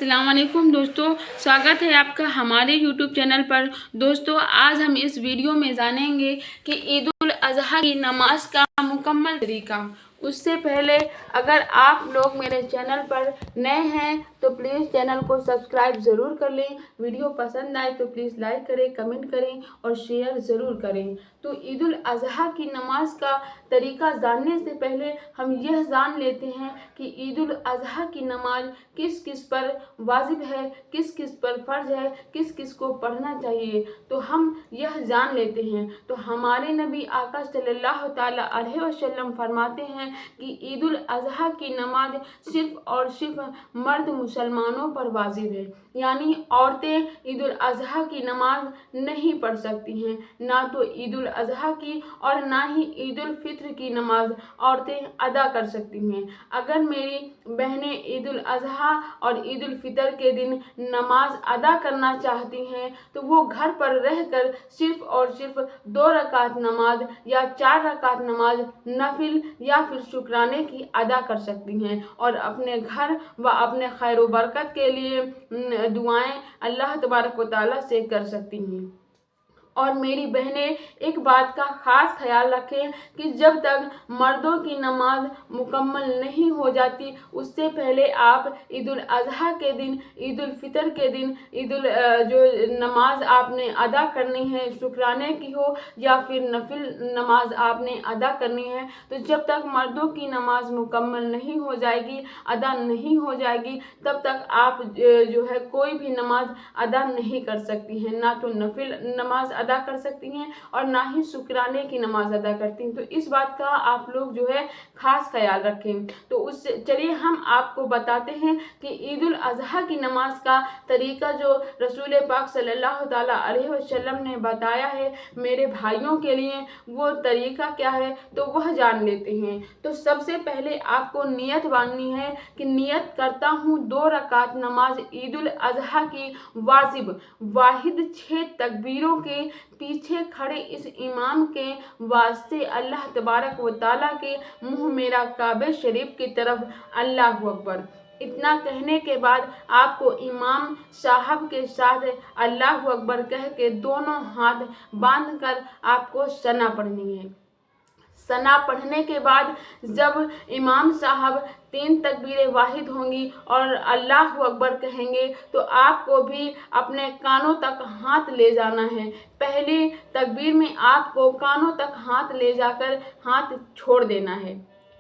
अस्सलाम वालेकुम दोस्तों, स्वागत है आपका हमारे यूट्यूब चैनल पर। दोस्तों, आज हम इस वीडियो में जानेंगे कि ईद उल अज़हा की नमाज का मुकम्मल तरीका। उससे पहले अगर आप लोग मेरे चैनल पर नए हैं तो प्लीज़ चैनल को सब्सक्राइब ज़रूर कर लें। वीडियो पसंद आए तो प्लीज़ लाइक करें, कमेंट करें और शेयर ज़रूर करें। तो ईद उल अज़हा की नमाज का तरीका जानने से पहले हम यह जान लेते हैं कि ईद उल अज़हा की नमाज किस किस पर वाजिब है, किस किस पर फ़र्ज है, किस किस को पढ़ना चाहिए। तो हम यह जान लेते हैं। तो हमारे नबी आका सल्लल्लाहु ताला अलैहि वसल्लम फरमाते हैं कि ईद उल अज़हा की नमाज सिर्फ़ और सिर्फ मर्द मुसलमानों पर वाजिब है, यानी औरतें ईद उल अज़हा की नमाज नहीं पढ़ सकती हैं। ना तो ईद उल अज़हा की और ना ही ईद उल फित्र की नमाज औरतें अदा कर सकती हैं। अगर मेरी बहनें ईद उल अज़हा और ईद उल फितर के दिन नमाज अदा करना चाहती हैं तो वो घर पर रहकर सिर्फ़ और सिर्फ 2 रकात नमाज या 4 रकात नमाज नफिल या फिर शुक्राने की अदा कर सकती हैं और अपने घर व अपने खैर व बरकत के लिए दुआएं अल्लाह तबारक व तआला से कर सकती हैं। और मेरी बहनें एक बात का ख़ास ख्याल रखें कि जब तक मर्दों की नमाज मुकम्मल नहीं हो जाती उससे पहले आप ईद उल अज़हा के दिन, ईद उल फितर के दिन जो नमाज आपने अदा करनी है, शुक्राने की हो या फिर नफिल नमाज आपने अदा करनी है, तो जब तक मर्दों की नमाज मुकम्मल नहीं हो जाएगी, अदा नहीं हो जाएगी, तब तक आप जो है कोई भी नमाज अदा नहीं कर सकती हैं। ना तो नफिल नमाज अदा कर सकती हैं और ना ही शुक्राने की नमाज अदा करती हैं। तो इस बात का आप लोग जो है खास ख्याल रखें। तो उससे चलिए हम आपको बताते हैं कि ईद उल अज़हा की नमाज का तरीका जो रसूल पाक सल्लल्लाहु ताला अलैहि वसल्लम ने बताया है मेरे भाइयों के लिए, वो तरीका क्या है तो वह जान लेते हैं। तो सबसे पहले आपको नियत बांधनी है कि नियत करता हूँ 2 रकात नमाज ईद उल अज़हा की वाजिब वाहिद 6 तकबीरों के पीछे खड़े इस इमाम के वास्ते अल्लाह तबारक व तआला के मुँह मेरा काबे शरीफ की तरफ अल्लाहु अकबर। इतना कहने के बाद आपको इमाम साहब के साथ अल्लाहु अकबर कह के दोनों हाथ बांध कर आपको सना पढ़नी है। सना पढ़ने के बाद जब इमाम साहब 3 तकबीरें वाहिद होंगी और अल्लाहु अकबर कहेंगे तो आपको भी अपने कानों तक हाथ ले जाना है। पहली तकबीर में आपको कानों तक हाथ ले जाकर हाथ छोड़ देना है,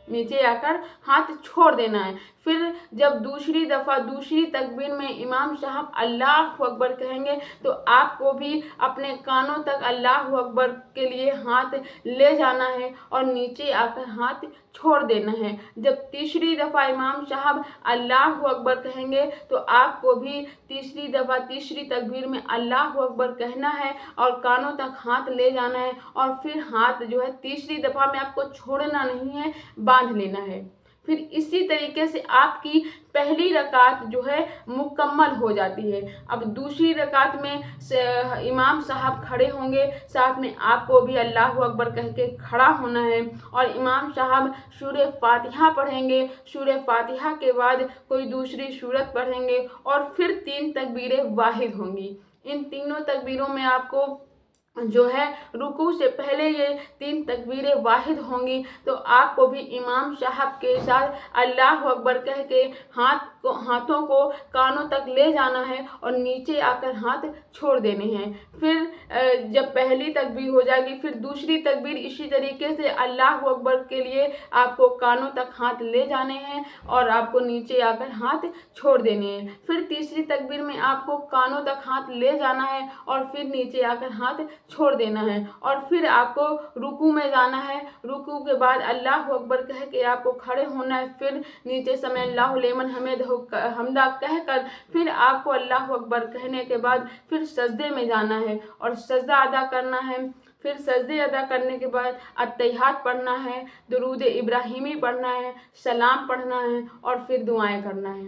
नीचे आकर हाथ छोड़ देना है। फिर जब दूसरी दफ़ा दूसरी तकबीर में इमाम साहब अल्लाहु अकबर कहेंगे तो आपको भी अपने कानों तक अल्लाहु अकबर के लिए हाथ ले जाना है और नीचे आकर हाथ छोड़ देना है। जब तीसरी दफ़ा इमाम साहब अल्लाहु अकबर कहेंगे तो आपको भी तीसरी दफ़ा तीसरी तकबीर में अल्लाहु अकबर कहना है और कानों तक हाथ ले जाना है और फिर हाथ जो है तीसरी दफ़ा में आपको छोड़ना नहीं है, बांध लेना है। फिर इसी तरीके से आपकी पहली रकात जो है मुकम्मल हो जाती है। अब दूसरी रकात में इमाम साहब खड़े होंगे, साथ में आपको भी अल्लाहु अकबर कह के खड़ा होना है और इमाम साहब सूरह फातिहा पढ़ेंगे। सूरह फातिहा के बाद कोई दूसरी सूरत पढ़ेंगे और फिर 3 तकबीरें वाहिद होंगी। इन तीनों तकबीरों में आपको जो है रुकू से पहले ये 3 तकबीरें वाहिद होंगी तो आपको भी इमाम साहब के साथ अल्लाहु अकबर कह के हाथों को कानों तक ले जाना है और नीचे आकर हाथ छोड़ देने हैं। फिर जब पहली तकबीर हो जाएगी फिर दूसरी तकबीर इसी तरीके से अल्लाहु अकबर के लिए आपको कानों तक हाथ ले जाने हैं और आपको नीचे आकर हाथ छोड़ देने हैं। फिर तीसरी तकबीर में आपको कानों तक हाथ ले जाना है और फिर नीचे आकर हाथ छोड़ देना है और फिर आपको रुकू में जाना है। रुकू के बाद अल्लाहु अकबर कह के आपको खड़े होना है। फिर नीचे समय अल्लाहु लिमन हम्दा कहकर फिर आपको अल्लाहु अकबर कहने के बाद फिर सजदे में जाना है और सजदा अदा करना है। फिर सजदे अदा करने के बाद अत्तहियात पढ़ना है, दुरूद इब्राहिमी पढ़ना है, सलाम पढ़ना है और फिर दुआएं करना है।